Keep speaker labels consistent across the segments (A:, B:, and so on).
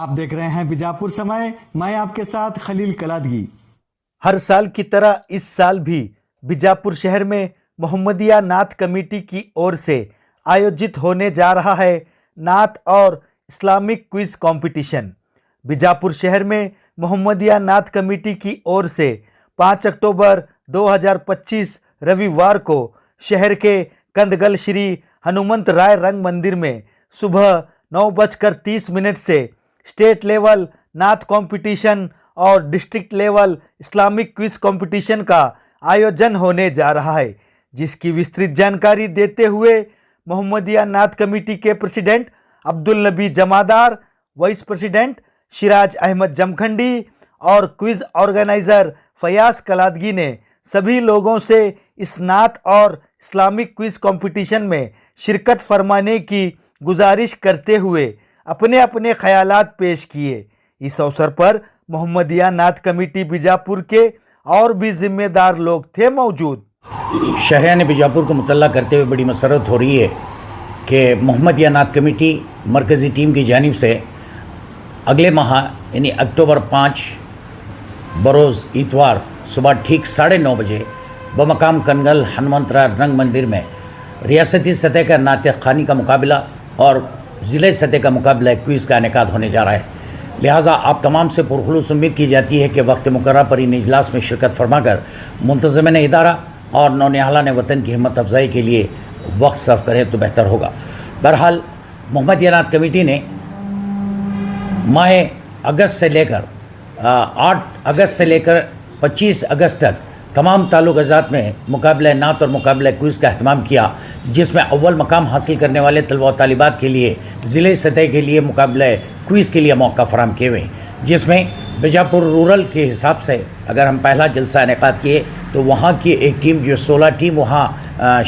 A: आप देख रहे हैं बीजापुर समय। मैं आपके साथ खलील कलादगी।
B: हर साल की तरह इस साल भी बीजापुर शहर में मोहम्मदिया नात कमेटी की ओर से आयोजित होने जा रहा है नात और इस्लामिक क्विज कंपटीशन। बीजापुर शहर में मोहम्मदिया नात कमेटी की ओर से 5 अक्टूबर 2025 रविवार को शहर के कंदगल श्री हनुमंत राय रंग मंदिर में सुबह 9:30 से स्टेट लेवल नात कंपटीशन और district level Islamic quiz competition का आयोजन होने जा रहा है, जिसकी विस्तृत जानकारी देते हुए मोहम्मदिया नात कमेटी के प्रेसिडेंट अब्दुल नबी जमादार, वाइस प्रेसिडेंट सिराज अहमद जमखंडी और क्विज ऑर्गेनाइजर फयाज कलादगी ने सभी लोगों से इस नात और इस्लामिक क्विज कंपटीशन में शिरकत फरमाने की गुजारिश करते हुए अपने अपने ख्यालात पेश किए। इस अवसर पर मोहम्मदिया नात कमेटी बीजापुर के और भी जिम्मेदार लोग थे मौजूद।
C: शहरियान बीजापुर को मुतल्ला करते हुए बड़ी मसरत हो रही है कि मोहम्मदिया नात कमेटी मरकज़ी टीम की जानिब से अगले माह यानी अक्टूबर 5 बरोज़ इतवार सुबह ठीक 9:30 बजे बमकाम कनगल हनुमंत राय रंग मंदिर में रियासती सतह का नातिक़ ख़ानी का मुकाबला और ज़िले सतह का मुकाबला क्विज़ का इनेकाद होने जा रहा है। लिहाजा आप तमाम से पुरखुलूस उम्मीद की जाती है कि वक्त मुकर्रर पर इन इजलास में शिरकत फरमाकर मुंतज़िमिन इदारा और नौनिहालान वतन की हिम्मत अफजाई के लिए वक्त सर्फ करें तो बेहतर होगा। बहरहाल मोहम्मदिया नात कमेटी ने माह अगस्त से लेकर 8 अगस्त से लेकर 25 अगस्त तक तमाम ताल्लुक़ात में मुकाबला नात और मुकाबला क्विज़ का अहतमाम किया, जिसमें अव्वल मकाम हासिल करने वाले तलबा व तालिबात के लिए ज़िले सतह के लिए मुकाबला क्विज़ के लिए मौका फराहम किए हुए, जिसमें बीजापुर रूरल के हिसाब से अगर हम पहला जलसा इनेकाद किए तो वहाँ की एक टीम जो 16 टीम वहाँ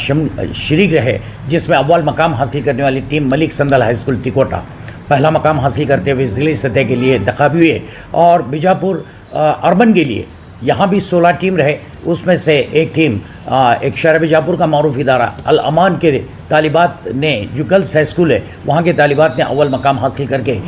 C: शरीक रहे, जिसमें अव्वल मकाम हासिल करने वाली टीम मलिक संदल हाई स्कूल तिकोटा पहला मकाम हासिल करते हुए ज़िले सतह के लिए इंतखाब हुए, और बीजापुर अर्बन के लिए यहाँ भी 16 टीम रहे। उसमें से एक टीम एक शहर बीजापुर का मारूफ इदारा अल अमान के तालिबात ने जो गर्ल्स हाई स्कूल है वहाँ के तालिबात ने अव्वल मकाम हासिल करके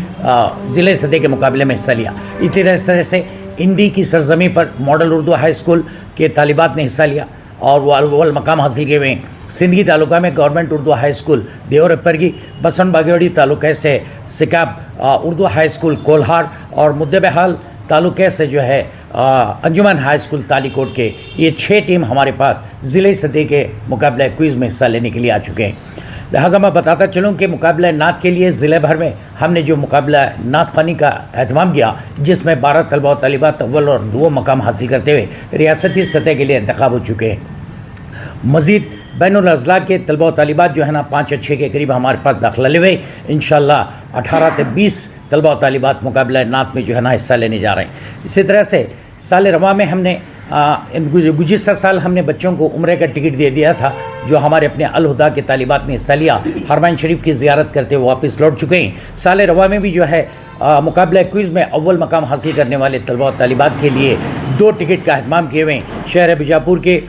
C: ज़िले सतह के मुकाबले में हिस्सा लिया। इस तरह से इंडी की सरजमी पर मॉडल उर्दू हाई स्कूल के तालिबात ने हिस्सा लिया और वो अव्वल मकाम हासिल किए हुए। सिंदगी तालुका में गवर्नमेंट उर्दू हाई स्कूल देवरपर की, बसन बागेवाड़ी तालुके से सिकाब उर्दू हाई स्कूल कोल्हार और मुद्देबहाल तालुके से जो है अंजुमन हाई स्कूल तालीकोट के, ये 6 टीम हमारे पास ज़िले सतह के मुकाबले क्विज़ में हिस्सा लेने के लिए आ चुके हैं। लिहाजा मैं बताता चलूँ कि मुकाबला नात के लिए ज़िले भर में हमने जो मुकाबला नात ख़ानी का एहतमाम किया, जिसमें 12 तलबा व तालिबात अव्वल और 2 मकाम हासिल करते हुए रियासती सतह के लिए इंतखाब हो चुके हैं। मज़ीद बैनुल अज़ला के तलबा व तालिबात जो है ना 5 या 6 के करीब हमारे पास दाखिला ले हुए, इंशाअल्लाह 18 से 20 तलबा व तालिबात मुकाबला नात में जो है ना हिस्सा लेने जा रहे हैं। इसी तरह से साल रवा में हमने गुज़िश्ता साल हमने बच्चों को उम्रे का टिकट दे दिया था, जो हमारे अपने अल हुदा के तालिबात ने हिस्सा लिया, हरमैन शरीफ की ज़ियारत करते हुए वापस लौट चुके हैं। साल रवा में भी जो है मुकाबला क्विज़ में अव्वल मकाम हासिल करने वाले तलबा व तालिबात के लिए 2 टिकट का अहतमाम किए हुए हैं। शहर बीजापुर के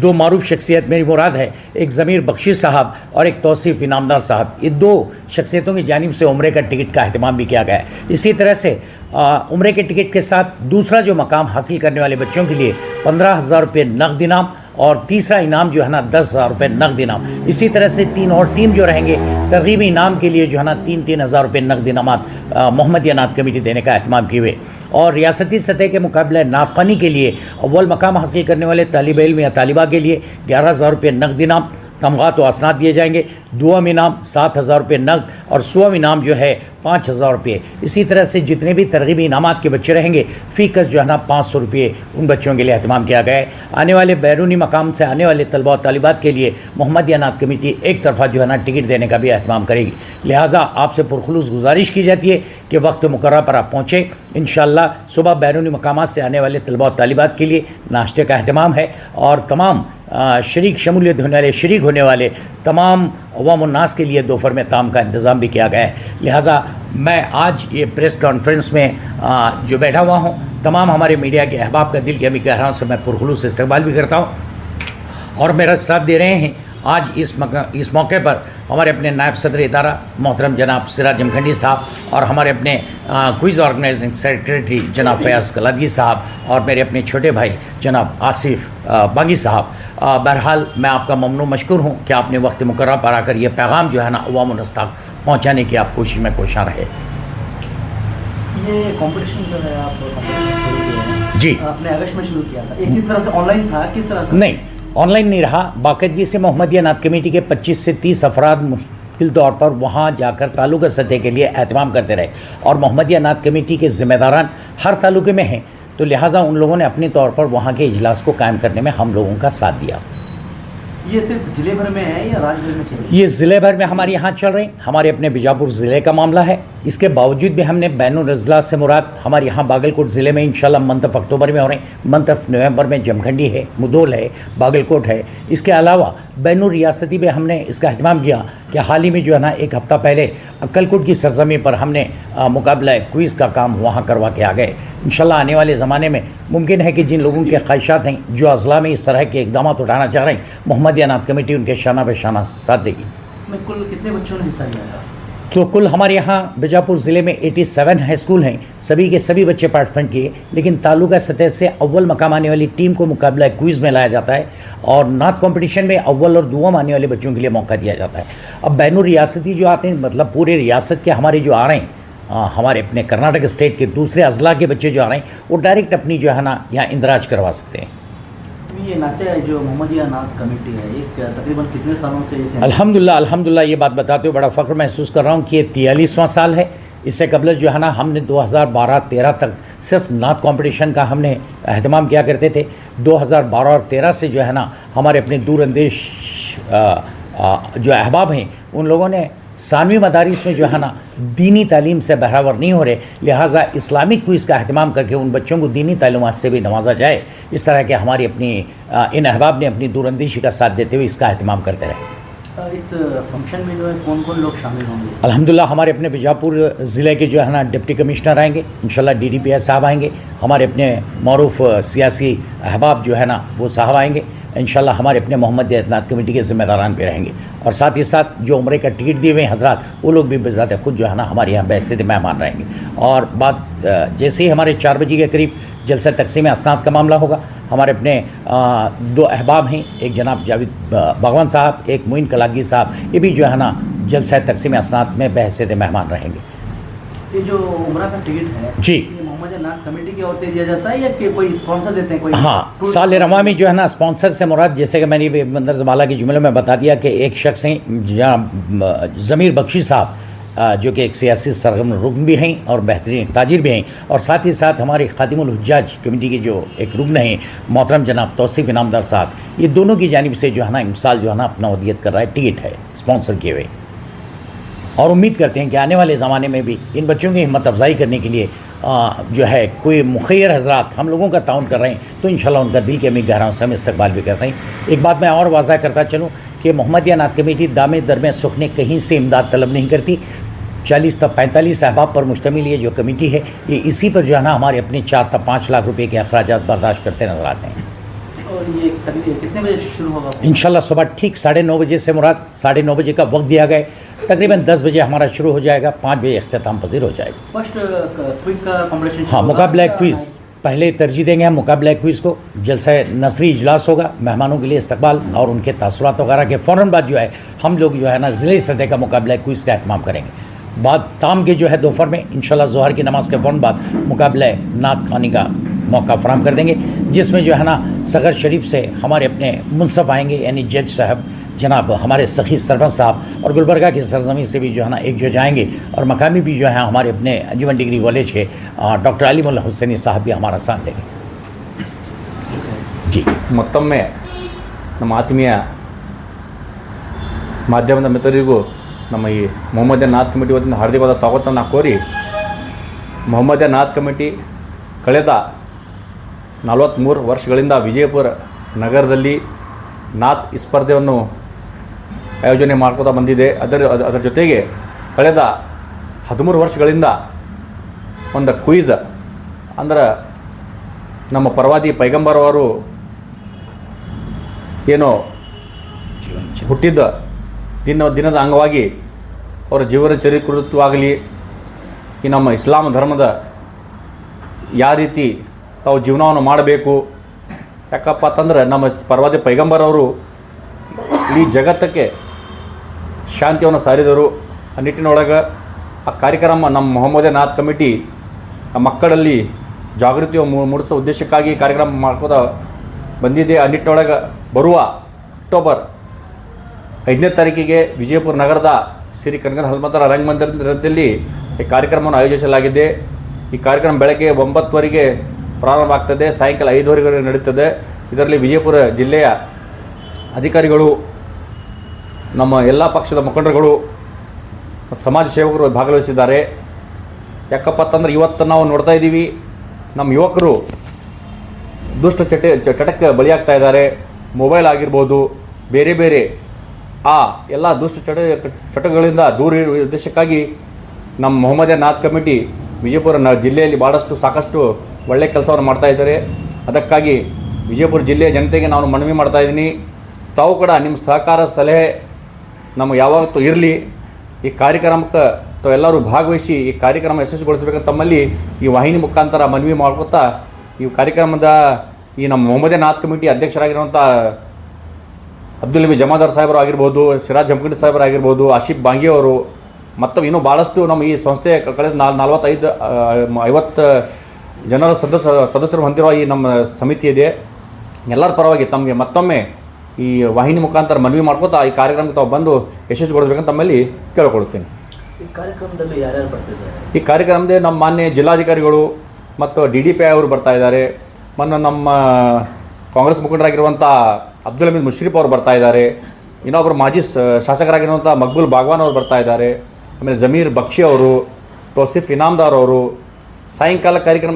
C: 2 मारूफ शख्सियत, मेरी मुराद है एक ज़मीर बख्शी साहब और एक तौसीफ़ इनामदार साहब, ये 2 शख्सियतों की जानिब से उम्रे का टिकट का अहतमाम भी किया गया है। इसी तरह से उम्रे के टिकट के साथ दूसरा जो मकाम हासिल करने वाले बच्चों के लिए 15,000 रुपये नकद इनाम और तीसरा इनाम जो है ना 10,000 रुपये नकद इनाम। इसी तरह से 3 और टीम जो रहेंगे तरगीबी इनाम के लिए जो है ना 3-3 हज़ार रुपये नकद इनामात मोहम्मदिया नात कमेटी देने का अहतमाम किए हुए। और रियासती सतह के मुकाबले नात ख़ानी के लिए अव्वल मकाम हासिल करने वाले तालिब इल्म या तालिबा के लिए 11,000 रुपये नकद इनाम, तमगात व असनाद दिए जाएंगे। 2वां इनाम 7,000 रुपये नकद और 100वां इनाम जो है 5,000 रुपये। इसी तरह से जितने भी तरगीबी इनामात के बच्चे रहेंगे फ़ीकस जो है ना 500 रुपये उन बच्चों के लिए अहतमाम किया गया है। आने वाले बैरूनी मकाम से आने वाले तलबा व तालिबात के लिए मोहम्मदिया नात कमेटी एक तरफा जो है ना टिकट देने का भी अहतमाम करेगी। लिहाजा आपसे पुरखुलूस गुजारिश की जाती है कि वक्त मुकर्रर पर आप पहुँचें। इंशाअल्लाह सुबह बैरूनी मकामात से आने वाले तलबा व तालिबात के लिए नाश्ते का अहतमाम है और तमाम शरीक शमूलियत होने वाले शरीक होने वाले तमाम अवाम उन्नास के लिए दोपहर में ताम का इंतज़ाम भी किया गया है। लिहाजा मैं आज ये प्रेस कॉन्फ्रेंस में जो बैठा हुआ हूँ, तमाम हमारे मीडिया के अहबाब का दिल की हमी कह रहा हूँ से मैं पुरखुलूस इस्तकबाल भी करता हूँ और मेरा साथ दे रहे हैं आज इस मौके पर हमारे अपने नायब सदर इदारा मोहतरम जनाब सिराज जमखंडी साहब और हमारे अपने क्विज़ ऑर्गेनाइजिंग सेक्रेटरी जनाब फयाज़ कलादगी साहब और मेरे अपने छोटे भाई जनाब आसिफ बागी साहब, बहरहाल मैं आपका ममनून मशकूर हूँ कि आपने वक्त मुकर्रर पर आकर ये पैगाम जो है ना अवाम-उन-नस तक पहुँचाने की आप कोशिश में कोशां रहे।
D: ये कंपटीशन जो है आप कंपटीशन शुरू किए हैं
C: जी,
D: आपने अगस्त में शुरू किया था, ये किस तरह से ऑनलाइन था, किस तरह से?
C: नहीं, ऑनलाइन नहीं रहा, बाकायदगी से मोहम्मदिया नात कमेटी के 25 से 30 अफराद मुश्किल तौर पर वहाँ जाकर तालुका सतह के लिए एहतमाम करते रहे और मोहम्मदिया नात कमेटी के ज़िम्मेदारान हर तालुके में हैं, तो लिहाजा उन लोगों ने अपने तौर पर वहाँ के इजलास को कायम करने में हम लोगों का साथ दिया।
D: ये सिर्फ ज़िले भर में है या राज्य भर में चल रही है?
C: ये ज़िले भर में हमारे यहाँ चल रहे हैं, हमारे अपने बीजापुर ज़िले का मामला है। इसके बावजूद भी हमने बैनुल अज़ला से मुराद हमारे यहाँ बागलकोट ज़िले में इंशाल्लाह मंथ ऑफ अक्टूबर में हो रहे हैं, मंथ ऑफ नवंबर में जमखंडी है, मुदोल है, बागलकोट है। इसके अलावा बैनुल रियासती में हमने इसका अहतमाम किया कि हाल ही में जो है ना एक हफ़्ता पहले अक्कलकोट की सरजमी पर हमने मुकाबला क्विज़ का काम वहाँ करवा के आ गए। इंशाल्लाह आने वाले ज़माने में मुमकिन है कि जिन लोगों के ख्वाहिशात हैं जो अज़ला में इस तरह के इक़दाम उठाना चाह रहे हैं, मोहम्मदिया नात कमेटी उनके शाना बेशाना साथ देगी।
D: इसमें कुल कितने बच्चों ने हिस्सा लिया था?
C: तो कुल हमारे यहाँ बीजापुर ज़िले में 87 हाई स्कूल हैं, सभी के सभी बच्चे पार्टिसिपेंट किए, लेकिन तालुका सतह से अव्वल मकाम आने वाली टीम को मुकाबला क्विज़ में लाया जाता है और नात कंपटीशन में अव्वल और दुआम आने वाले बच्चों के लिए मौका दिया जाता है। अब बैनुल रियासती जो आते हैं, मतलब पूरे रियासत के हमारे जो आ रहे हैं, हमारे अपने कर्नाटक स्टेट के दूसरे अज़ला के बच्चे जो आ रहे हैं, वो डायरेक्ट अपनी जो है ना यहाँ इंदराज करवा सकते हैं।
D: ये नाते जो मोहम्मदिया नात कमेटी है, ये तकरीबन कितने सालों से इसे?
C: अल्हम्दुलिल्लाह ये बात बताते हुए बड़ा फ़ख्र महसूस कर रहा हूँ कि ये 43वां साल है। इससे कबल जो है ना हमने 2012-13 तक सिर्फ नात कंपटीशन का हमने अहतमाम किया करते थे। 2012 और 13 से जो है ना हमारे अपने दूर अंदेश जो अहबाब हैं उन लोगों ने सानवी मदारिस में जो है ना दीनी तालीम से बराबर नहीं हो रहे, लिहाजा इस्लामिक क्विज़ का अहतमाम करके उन बच्चों को दीनी तालीमात से भी नवाजा जाए। इस तरह के हमारी अपनी इन अहबाब ने अपनी दूरअंदेशी का साथ देते हुए इसका अहतमाम करते रहे।
D: इस फंक्शन में जो है कौन कौन लोग शामिल होंगे?
C: अल्हम्दुलिल्लाह हमारे अपने बीजापुर ज़िले के जो है ना डिप्टी कमिश्नर आएंगे, इंशाल्लाह DDPI साहब आएंगे, हमारे अपने मरूफ सियासी अहबाब जो है ना वो साहब आएंगे, इंशाल्लाह हमारे अपने मोहम्मदिया नात कमेटी के ज़िम्मेदारान भी रहेंगे और साथ ही साथ जो उम्रे का टिकट दिए हुए हैं हज़रात, वो लोग भी बज़ात खुद जो है ना हमारे यहाँ बैसित मेहमान रहेंगे। और बात जैसे ही हमारे 4 बजे के करीब जलसा तकसीम असनाद का मामला होगा, हमारे अपने 2 अहबाब हैं, एक जनाब जावेद भगवान साहब, एक मोइन कलादगी साहब, ये भी जो है ना जलसा तकसीम असनाद में बैसित मेहमान रहेंगे।
D: ये जो उम्रा का टिकट है
C: जी,
D: ये मोहम्मदिया नात कमेटी की ओर से दिया जाता है या कि कोई स्पॉन्सर देते हैं? कोई
C: हाँ, साल रवा में जो है ना स्पॉन्सर से मुराद, जैसे कि मैंने बंदर ज़माला के जुमले में बता दिया कि एक शख्स हैं जहाँ ज़मीर बख्शी साहब जो कि एक सियासी सरगर्म रुकन भी हैं और बेहतरीन ताजिर भी हैं, और साथ ही साथ हमारे खातिमुल हुज्जाज कमेटी के जो एक रुकन हैं मोहतरम जनाब तौसीफ इनामदार साहब, ये दोनों की जानिब से जो है ना इमसाल जो है ना अपना वदियत कर रहा है, टिकट है स्पॉन्सर किए हुए। और उम्मीद करते हैं कि आने वाले ज़माने में भी इन बच्चों की हिम्मत अफजाई करने के लिए जो है कोई मुखैर हज़रात हम लोगों का ताउन कर रहे हैं, तो इंशाल्लाह उनका दिल के अमीर गहराइयों से हम इस्तकबाल भी करते हैं। एक बात मैं और वाज़ा करता चलूँ कि मोहम्मदिया नात कमेटी दामे दरमे सुख ने कहीं से इमदाद तलब नहीं करती। 40 तक 45 अहबाब पर मुश्तमिल ये जो कमेटी है, ये इसी पर जो है ना हमारे अपने 4 तक 5 लाख रुपये के अखराजात बर्दाश्त करते नजर आते हैं।
D: और ये कितने बजे शुरू होगा?
C: इंशाल्लाह सुबह ठीक 9:30 बजे से मुराद 9:30 बजे का वक्त दिया गया, तकरीबन 10 बजे हमारा शुरू हो जाएगा, 5 बजे इख्तिताम पजीर हो जाएगा।
D: फर्स्ट क्विज का कॉम्पिटिशन?
C: हाँ, मुकाबला क्विज़ पहले तरजीह देंगे हम मुकाबला क्विज़ को। जलसा नसरी इजलास होगा, मेहमानों के लिए इस्तकबाल और उनके तासुरात वगैरह के फ़ौरन बाद जो है हम लोग जो है ना ज़िले सतह का मुकाबला क्विज़ का एहतमाम करेंगे। बाद ताम के जो है दोपहर में इंशाल्लाह ज़ोहर की नमाज़ के फ़ौरन बाद मुकाबला नात खानी का मौका फराम कर देंगे, जिसमें जो है ना सगर शरीफ से हमारे अपने मुनसफ़ आएंगे, यानी जज साहब जनाब हमारे सखी सरपंच साहब, और गुलबर्गा की सरजमी से भी जो है ना एक जज आएंगे, और मकामी भी जो है हमारे अपने अंजुमन डिग्री कॉलेज के डॉक्टर अलीमुल्लाह हुसैनी साहब भी हमारा साथ देंगे। जी,
E: ಮತ್ತೊಮ್ಮೆ ನಮ್ಮ ಆತ್ಮೀಯ ಮಾಧ್ಯಮದ ಮಿತ್ರರಿಗೂ ನಮ್ಮ ಈ ಮೊಹಮ್ಮದಿಯಾ ನಾತ್ ಕಮಿಟಿ ವತಿಯಿಂದ ಹಾರ್ದಿಕವಾದ ಸ್ವಾಗತವನ್ನು ಕೋರಿ, ಮೊಹಮ್ಮದಿಯಾ ನಾತ್ ಕಮಿಟಿ ಕಳೆದ 43 ವರ್ಷಗಳಿಂದ ವಿಜಯಪುರ ನಗರದಲ್ಲಿ ನಾತ್ ಸ್ಪರ್ಧೆಯನ್ನು ಆಯೋಜನೆ ಮಾಡ್ಕೋತಾ ಬಂದಿದೆ. ಅದರ ಜೊತೆಗೆ ಕಳೆದ 13 ವರ್ಷಗಳಿಂದ ಒಂದು ಕ್ವಿಜ್ ಅಂದ್ರೆ ನಮ್ಮ ಪ್ರವಾದಿ ಪೈಗಂಬರ್ ಅವರು ಏನೋ ಹುಟ್ಟಿದ ದಿನದ ಅಂಗವಾಗಿ ಅವರ ಜೀವನ ಚರಿತ್ರೆಯಾಗಲಿ ಈ ನಮ್ಮ ಇಸ್ಲಾಂ ಧರ್ಮದ ಯಾವ ರೀತಿ ತಾವು ಜೀವನವನ್ನು ಮಾಡಬೇಕು, ಯಾಕಪ್ಪ ಅಂತಂದ್ರೆ ನಮ್ಮ ಪ್ರವಾದಿ ಪೈಗಂಬರ್ ಅವರು ಇಡೀ ಜಗತ್ತಕ್ಕೆ ಶಾಂತಿಯನ್ನು ಸಾರಿದರು. ಆ ನಿಟ್ಟಿನೊಳಗೆ ಆ ಕಾರ್ಯಕ್ರಮ ನಮ್ಮ ಮೊಹಮ್ಮದಿಯಾ ನಾಥ್ ಕಮಿಟಿ ಆ ಮಕ್ಕಳಲ್ಲಿ ಜಾಗೃತಿ ಮೂಡಿಸೋ ಉದ್ದೇಶಕ್ಕಾಗಿ ಕಾರ್ಯಕ್ರಮ ಮಾಡ್ಕೋತ ಬಂದಿದೆ. ಆ ನಿಟ್ಟಿನೊಳಗೆ ಬರುವ ಅಕ್ಟೋಬರ್ 5ನೇ ತಾರೀಕಿಗೆ ವಿಜಯಪುರ ನಗರದ ಶ್ರೀ ಕನಕನ ಹನುಮಂತರ ರಂಗಮಂದಿರದಲ್ಲಿ ಈ ಕಾರ್ಯಕ್ರಮವನ್ನು ಆಯೋಜಿಸಲಾಗಿದೆ. ಈ ಕಾರ್ಯಕ್ರಮ ಬೆಳಗ್ಗೆ 9:00 ಪ್ರಾರಂಭ ಆಗ್ತದೆ, ಸಾಯಂಕಾಲ 5:00 ನಡೀತದೆ. ಇದರಲ್ಲಿ ವಿಜಯಪುರ ಜಿಲ್ಲೆಯ ಅಧಿಕಾರಿಗಳು, ನಮ್ಮ ಎಲ್ಲ ಪಕ್ಷದ ಮುಖಂಡರುಗಳು ಮತ್ತು ಸಮಾಜ ಸೇವಕರು ಭಾಗವಹಿಸಿದ್ದಾರೆ. ಯಾಕಪ್ಪ ಅಂತಂದ್ರೆ ಇವತ್ತು ನಾವು ನೋಡ್ತಾ ಇದ್ದೀವಿ, ನಮ್ಮ ಯುವಕರು ದುಷ್ಟ ಚಟಕ್ಕೆ ಬಲಿಯಾಗ್ತಾ ಇದ್ದಾರೆ. ಮೊಬೈಲ್ ಆಗಿರ್ಬೋದು, ಬೇರೆ ಬೇರೆ ಆ ಎಲ್ಲ ದುಷ್ಟ ಚಟಗಳಿಂದ ದೂರ ಇರುವ ಉದ್ದೇಶಕ್ಕಾಗಿ ನಮ್ಮ ಮೊಹಮ್ಮದಿಯಾ ನಾಥ್ ಕಮಿಟಿ ವಿಜಯಪುರ ಜಿಲ್ಲೆಯಲ್ಲಿ ಸಾಕಷ್ಟು ಒಳ್ಳೆಯ ಕೆಲಸವನ್ನು ಮಾಡ್ತಾ ಇದ್ದಾರೆ. ಅದಕ್ಕಾಗಿ ವಿಜಯಪುರ ಜಿಲ್ಲೆಯ ಜನತೆಗೆ ನಾನು ಮನವಿ ಮಾಡ್ತಾ ಇದ್ದೀನಿ, ತಾವು ಕೂಡ ನಿಮ್ಮ ಸಹಕಾರ ಸಲಹೆ ನಮಗೆ ಯಾವತ್ತೂ ಇರಲಿ. ಈ ಕಾರ್ಯಕ್ರಮಕ್ಕೆ ತಾವೆಲ್ಲರೂ ಭಾಗವಹಿಸಿ ಈ ಕಾರ್ಯಕ್ರಮ ಯಶಸ್ವಿಗೊಳಿಸಬೇಕಂತ ತಮ್ಮಲ್ಲಿ ಈ ವಾಹಿನಿ ಮುಖಾಂತರ ಮನವಿ ಮಾಡ್ಕೊತಾ ಈ ಕಾರ್ಯಕ್ರಮದ ಈ ನಮ್ಮ ಮೊಹಮ್ಮದಿಯಾ ನಾಥ್ ಕಮಿಟಿ ಅಧ್ಯಕ್ಷರಾಗಿರುವಂಥ ಅಬ್ದುಲ್ ನಬಿ ಜಮಾದಾರ್ ಸಾಹೇಬರು ಆಗಿರ್ಬೋದು, ಸಿರಾಜ್ ಜಮಖಂಡಿ ಸಾಹೇಬರು ಆಗಿರ್ಬೋದು, ಆಶಿಫ್ ಬಾಂಗಿ ಅವರು ಮತ್ತು ಇನ್ನೂ ಭಾಳಷ್ಟು ನಮ್ಮ ಈ ಸಂಸ್ಥೆ ಕಳೆದ 45-50 ಜನರ ಸದಸ್ಯರು ಹೊಂದಿರುವ ಈ ನಮ್ಮ ಸಮಿತಿ ಇದೆ. ಎಲ್ಲರ ಪರವಾಗಿ ತಮಗೆ ಮತ್ತೊಮ್ಮೆ ಈ ವಾಹಿನಿ ಮುಖಾಂತರ ಮನವಿ ಮಾಡ್ಕೋತಾ ಈ ಕಾರ್ಯಕ್ರಮಕ್ಕೆ ತಾವು ಬಂದು ಯಶಸ್ವಿಗೊಳಿಸಬೇಕಂತ ತಮ್ಮಲ್ಲಿ ಕೇಳಿಕೊಳ್ತೀನಿ.
D: ಈ ಕಾರ್ಯಕ್ರಮದಲ್ಲಿ ಯಾರ್ಯಾರು ಬರ್ತಿದ್ದಾರೆ?
E: ಈ ಕಾರ್ಯಕ್ರಮದಲ್ಲಿ ನಮ್ಮ ಮಾನ್ಯ ಜಿಲ್ಲಾಧಿಕಾರಿಗಳು ಮತ್ತು DDPI ಅವರು ಬರ್ತಾ ಇದ್ದಾರೆ. ಮೊನ್ನೆ ನಮ್ಮ ಕಾಂಗ್ರೆಸ್ ಮುಖಂಡರಾಗಿರುವಂಥ ಅಬ್ದುಲ್ ಹಮೀದ್ ಮುಷ್ರಿಫ್ ಅವರು ಬರ್ತಾ ಇದ್ದಾರೆ. ಇನ್ನೊಬ್ಬರು ಮಾಜಿ ಶಾಸಕರಾಗಿರುವಂಥ ಮಕ್ಬೂಲ್ ಬಾಗ್ವಾನ್ ಅವರು ಬರ್ತಾ ಇದ್ದಾರೆ. ಆಮೇಲೆ ಜಮೀರ್ ಬಕ್ಷಿ ಅವರು, ತೌಸಿಫ್ ಇನಾಮ್ದಾರ್ ಅವರು. ಸಾಯಂಕಾಲ ಕಾರ್ಯಕ್ರಮ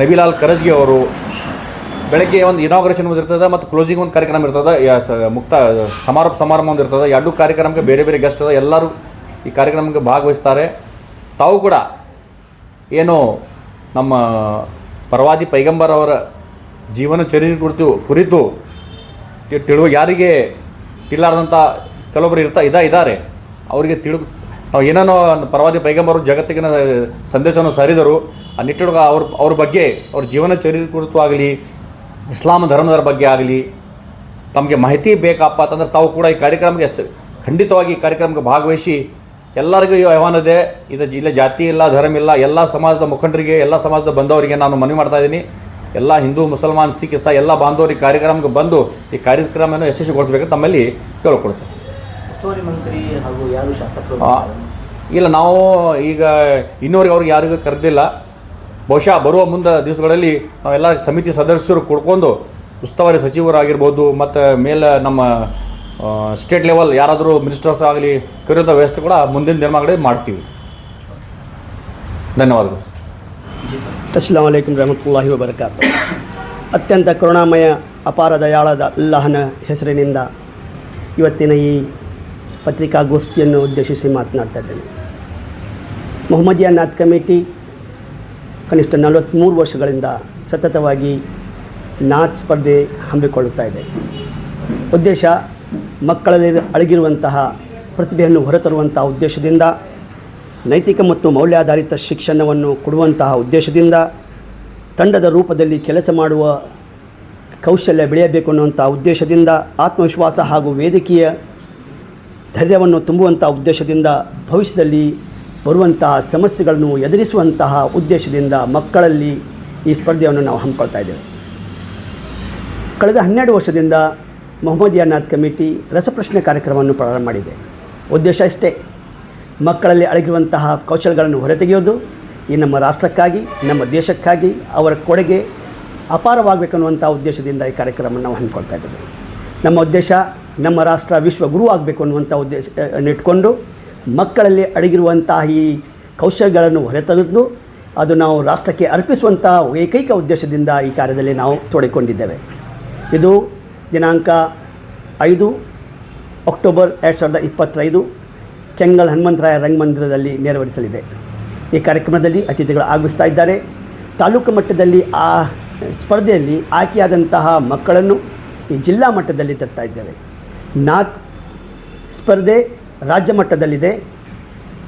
E: ನಬೀಲಾಲ್ ಕರಜ್ಗಿ ಅವರು. ಬೆಳಗ್ಗೆ ಒಂದು ಇನಾಗ್ರೇಷನ್ ಒಂದು ಇರ್ತದೆ ಮತ್ತು ಕ್ಲೋಸಿಂಗ್ ಒಂದು ಕಾರ್ಯಕ್ರಮ ಇರ್ತದೆ, ಸಮಾರೋಪ ಸಮಾರಂಭ ಒಂದು ಇರ್ತದೆ. ಎರಡೂ ಕಾರ್ಯಕ್ರಮಕ್ಕೆ ಬೇರೆ ಬೇರೆ ಗೆಸ್ಟ್ ಅದ, ಎಲ್ಲರೂ ಈ ಕಾರ್ಯಕ್ರಮಕ್ಕೆ ಭಾಗವಹಿಸ್ತಾರೆ. ತಾವು ಕೂಡ ಏನು ನಮ್ಮ ಪ್ರವಾದಿ ಪೈಗಂಬರ್ ಅವರ ಜೀವನ ಚರಿತ್ರೆ ಕುರಿತು ಯಾರಿಗೆ ತಿಳಿಲಾರ್ದಂಥ ಕೆಲವೊಬ್ಬರು ಇದ್ದಾರೆ, ಅವರಿಗೆ ನಾವು ಏನೇನೋ ಪ್ರವಾದಿ ಪೈಗಂಬರು ಜಗತ್ತಿಗೆ ಸಂದೇಶವನ್ನು ಸಾರಿದರು. ಆ ನಿಟ್ಟಿನೊಳಗೆ ಅವ್ರ ಬಗ್ಗೆ ಅವ್ರ ಜೀವನ ಚರಿತ್ರೆ ಕುರಿತು ಆಗಲಿ, ಇಸ್ಲಾಂ ಧರ್ಮದ ಬಗ್ಗೆ ಆಗಲಿ ತಮಗೆ ಮಾಹಿತಿ ಬೇಕಪ್ಪ ಅಂತಂದ್ರೆ ತಾವು ಕೂಡ ಈ ಕಾರ್ಯಕ್ರಮಕ್ಕೆ ಖಂಡಿತವಾಗಿ ಈ ಕಾರ್ಯಕ್ರಮಕ್ಕೆ ಭಾಗವಹಿಸಿ. ಎಲ್ಲರಿಗೂ ಈ ಆಹ್ವಾನ ಇದೆ. ಇಲ್ಲ ಜಾತಿ ಇಲ್ಲ, ಧರ್ಮ ಇಲ್ಲ, ಎಲ್ಲ ಸಮಾಜದ ಮುಖಂಡರಿಗೆ, ಎಲ್ಲ ಸಮಾಜದ ಬಂದವರಿಗೆ ನಾನು ಮನವಿ ಮಾಡ್ತಾ ಇದ್ದೀನಿ. ಎಲ್ಲ ಹಿಂದೂ, ಮುಸಲ್ಮಾನ್, ಸಿಖ್, ಇಸಾಯಿ ಎಲ್ಲ ಬಾಂಧವರು ಈ ಕಾರ್ಯಕ್ರಮಕ್ಕೆ ಬಂದು ಈ ಕಾರ್ಯಕ್ರಮವನ್ನು ಯಶಸ್ವಿಗೊಳಿಸಬೇಕು ತಮ್ಮಲ್ಲಿ ಕೇಳಿಕೊಳ್ತೇವೆ.
D: ಉಸ್ತುವಾರಿ ಮಂತ್ರಿ ಹಾಗೂ ಯಾರು ಶಾಸಕರು
E: ಇಲ್ಲ, ನಾವು ಈಗ ಇನ್ನೂವರೆಗೆ ಅವ್ರಿಗೆ ಯಾರಿಗೂ ಕರೆದಿಲ್ಲ. ಬಹುಶಃ ಬರುವ ಮುಂದೆ ದಿವಸಗಳಲ್ಲಿ ನಾವೆಲ್ಲ ಸಮಿತಿ ಸದಸ್ಯರು ಕೂಡ್ಕೊಂಡು ಉಸ್ತುವಾರಿ ಸಚಿವರಾಗಿರ್ಬೋದು ಮತ್ತು ಮೇಲೆ ನಮ್ಮ ಸ್ಟೇಟ್ ಲೆವೆಲ್ ಯಾರಾದರೂ ಮಿನಿಸ್ಟರ್ಸ್ ಆಗಲಿ ಕರೆಯುವಂಥ ವ್ಯವಸ್ಥೆ ಕೂಡ ಮುಂದಿನ ದಿನಗಳಲ್ಲಿ ಮಾಡ್ತೀವಿ. ಧನ್ಯವಾದಗಳು.
F: ಅಸ್ಸಲಾಮು ಅಲೈಕುಂ ರಹಮತುಲ್ಲಾಹಿ ವಬರಕಾತು. ಅತ್ಯಂತ ಕರುಣಾಮಯ ಅಪಾರ ದಯಾಳದ ಅಲ್ಲಾಹನ ಹೆಸರಿನಿಂದ ಇವತ್ತಿನ ಈ ಪತ್ರಿಕಾಗೋಷ್ಠಿಯನ್ನು ಉದ್ದೇಶಿಸಿ ಮಾತನಾಡ್ತಾ ಇದ್ದೇನೆ. ಮೊಹಮ್ಮದಿಯಾ ನಾಥ್ ಕಮಿಟಿ ಕನಿಷ್ಠ 43 ವರ್ಷಗಳಿಂದ ಸತತವಾಗಿ ನಾಥ್ ಸ್ಪರ್ಧೆ ಹಮ್ಮಿಕೊಳ್ಳುತ್ತಾ ಇದೆ. ಉದ್ದೇಶ ಮಕ್ಕಳಲ್ಲಿ ಅಡಗಿರುವಂತಹ ಪ್ರತಿಭೆಯನ್ನು ಹೊರತರುವಂತಹ ಉದ್ದೇಶದಿಂದ, ನೈತಿಕ ಮತ್ತು ಮೌಲ್ಯಾಧಾರಿತ ಶಿಕ್ಷಣವನ್ನು ಕೊಡುವಂತಹ ಉದ್ದೇಶದಿಂದ, ತಂಡದ ರೂಪದಲ್ಲಿ ಕೆಲಸ ಮಾಡುವ ಕೌಶಲ್ಯ ಬೆಳೆಯಬೇಕು ಅನ್ನುವಂಥ ಉದ್ದೇಶದಿಂದ, ಆತ್ಮವಿಶ್ವಾಸ ಹಾಗೂ ವೇದಿಕೆಯ ಧೈರ್ಯವನ್ನು ತುಂಬುವಂಥ ಉದ್ದೇಶದಿಂದ, ಭವಿಷ್ಯದಲ್ಲಿ ಬರುವಂತಹ ಸಮಸ್ಯೆಗಳನ್ನು ಎದುರಿಸುವಂತಹ ಉದ್ದೇಶದಿಂದ ಮಕ್ಕಳಲ್ಲಿ ಈ ಸ್ಪರ್ಧೆಯನ್ನು ನಾವು ಹಮ್ಮಿಕೊಳ್ತಾ ಇದ್ದೇವೆ. ಕಳೆದ 12 ವರ್ಷದಿಂದ ಮೊಹಮ್ಮದಿಯಾ ನಾಥ್ ಕಮಿಟಿ ರಸಪ್ರಶ್ನೆ ಕಾರ್ಯಕ್ರಮವನ್ನು ಪ್ರಾರಂಭ ಮಾಡಿದೆ. ಉದ್ದೇಶ ಇಷ್ಟೇ, ಮಕ್ಕಳಲ್ಲಿ ಅಡಗಿರುವಂತಹ ಕೌಶಲ್ಯಗಳನ್ನು ಹೊರತೆಗೆಯೋದು, ಈ ನಮ್ಮ ರಾಷ್ಟ್ರಕ್ಕಾಗಿ, ನಮ್ಮ ದೇಶಕ್ಕಾಗಿ ಅವರ ಕೊಡುಗೆ ಅಪಾರವಾಗಬೇಕನ್ನುವಂಥ ಉದ್ದೇಶದಿಂದ ಈ ಕಾರ್ಯಕ್ರಮವನ್ನು ನಾವು ಹಮ್ಮಿಕೊಳ್ತಾ ಇದ್ದೇವೆ. ನಮ್ಮ ಉದ್ದೇಶ ನಮ್ಮ ರಾಷ್ಟ್ರ ವಿಶ್ವಗುರು ಆಗಬೇಕು ಅನ್ನುವಂಥ ಉದ್ದೇಶ ಇಟ್ಕೊಂಡು ಮಕ್ಕಳಲ್ಲಿ ಅಡಗಿರುವಂತಹ ಈ ಕೌಶಲ್ಯಗಳನ್ನು ಹೊರತೆಗೆದು ಅದು ನಾವು ರಾಷ್ಟ್ರಕ್ಕೆ ಅರ್ಪಿಸುವಂಥ ಏಕೈಕ ಉದ್ದೇಶದಿಂದ ಈ ಕಾರ್ಯದಲ್ಲಿ ನಾವು ತೊಡಗಿಕೊಂಡಿದ್ದೇವೆ. ಇದು ದಿನಾಂಕ 5 ಅಕ್ಟೋಬರ್ 2025 ಕೆಂಗಲ್ ಹನುಮಂತರಾಯ ರಂಗಮಂದಿರದಲ್ಲಿ ನೆರವೇರಿಸಲಿದೆ. ಈ ಕಾರ್ಯಕ್ರಮದಲ್ಲಿ ಅತಿಥಿಗಳು ಆಗಮಿಸ್ತಾ ಇದ್ದಾರೆ. ತಾಲೂಕು ಮಟ್ಟದಲ್ಲಿ ಆ ಸ್ಪರ್ಧೆಯಲ್ಲಿ ಆಯ್ಕೆಯಾದಂತಹ ಮಕ್ಕಳನ್ನು ಈ ಜಿಲ್ಲಾ ಮಟ್ಟದಲ್ಲಿ ತರ್ತಾ ಇದ್ದೇವೆ. ನಾತ್ ಸ್ಪರ್ಧೆ ರಾಜ್ಯ ಮಟ್ಟದಲ್ಲಿದೆ.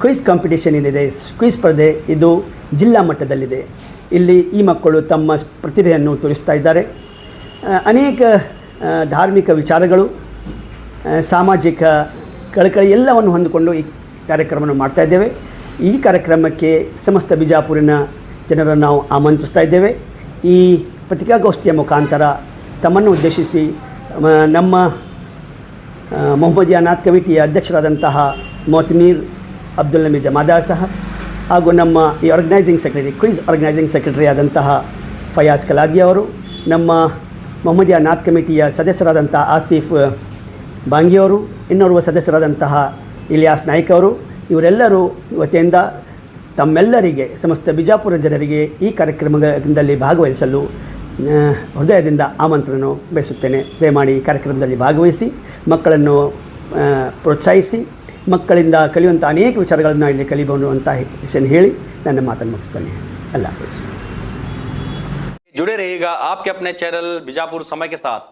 F: ಕ್ವಿಜ್ ಕಾಂಪಿಟೇಷನ್ ಏನಿದೆ, ಕ್ವಿಜ್ ಸ್ಪರ್ಧೆ ಇದು ಜಿಲ್ಲಾ ಮಟ್ಟದಲ್ಲಿದೆ. ಇಲ್ಲಿ ಈ ಮಕ್ಕಳು ತಮ್ಮ ಪ್ರತಿಭೆಯನ್ನು ತೋರಿಸ್ತಾ ಇದ್ದಾರೆ. ಅನೇಕ ಧಾರ್ಮಿಕ ವಿಚಾರಗಳು, ಸಾಮಾಜಿಕ ಕಳಕಳಿ ಎಲ್ಲವನ್ನು ಹೊಂದಿಕೊಂಡು ಈ ಕಾರ್ಯಕ್ರಮವನ್ನು ಮಾಡ್ತಾ ಇದ್ದೇವೆ. ಈ ಕಾರ್ಯಕ್ರಮಕ್ಕೆ ಸಮಸ್ತ ಬಿಜಾಪುರಿನ ಜನರನ್ನು ನಾವು ಆಮಂತ್ರಿಸ್ತಾ ಇದ್ದೇವೆ. ಈ ಪತ್ರಿಕಾಗೋಷ್ಠಿಯ ಮುಖಾಂತರ ತಮ್ಮನ್ನು ಉದ್ದೇಶಿಸಿ ನಮ್ಮ ಮೊಹಮ್ಮದಿಯಾ ನಾತ್ ಕಮಿಟಿಯ ಅಧ್ಯಕ್ಷರಾದಂತಹ ಮೊತಮೀರ್ ಅಬ್ದುಲ್ ನಬಿ ಜಮಾದಾರ್ ಸಾಹಬ್ ಹಾಗೂ ನಮ್ಮ ಈ organising secretary, quiz organising secretary ಆದಂತಹ ಫಯಾಜ್ ಕಲಾದಿ ಅವರು, ನಮ್ಮ ಮೊಹಮ್ಮದಿಯಾ ನಾತ್ ಕಮಿಟಿಯ ಸದಸ್ಯರಾದಂಥ ಆಸಿಫ್ ಬಾಂಗಿಯವರು, ಇನ್ನೋರ್ವ ಸದಸ್ಯರಾದಂತಹ ಇಲಿಯಾಸ್ ನಾಯ್ಕ್ ಅವರು, ಇವರೆಲ್ಲರೂ ವತಿಯಿಂದ ತಮ್ಮೆಲ್ಲರಿಗೆ, ಸಮಸ್ತ ಬಿಜಾಪುರ ಜನರಿಗೆ ಈ ಕಾರ್ಯಕ್ರಮದಲ್ಲಿ ಭಾಗವಹಿಸಲು ಹೃದಯದಿಂದ ಆಮಂತ್ರಣ ಬಯಸುತ್ತೇನೆ. ದಯಮಾಡಿ ಈ ಕಾರ್ಯಕ್ರಮದಲ್ಲಿ ಭಾಗವಹಿಸಿ ಮಕ್ಕಳನ್ನು ಪ್ರೋತ್ಸಾಹಿಸಿ ಮಕ್ಕಳಿಂದ ಕಲಿಯುವಂಥ ಅನೇಕ ವಿಚಾರಗಳನ್ನು ಇಲ್ಲಿ ಕಲಿಬಹುದು ಅಂತ ಹೇಳಿ ನನ್ನ ಮಾತನ್ನು ಮುಗಿಸ್ತೇನೆ. ಅಲ್ಲಾಹ್ ಹಾಫಿಜ್.
E: जुड़े रहिएगा आपके अपने चैनल बीजापुर समय के साथ।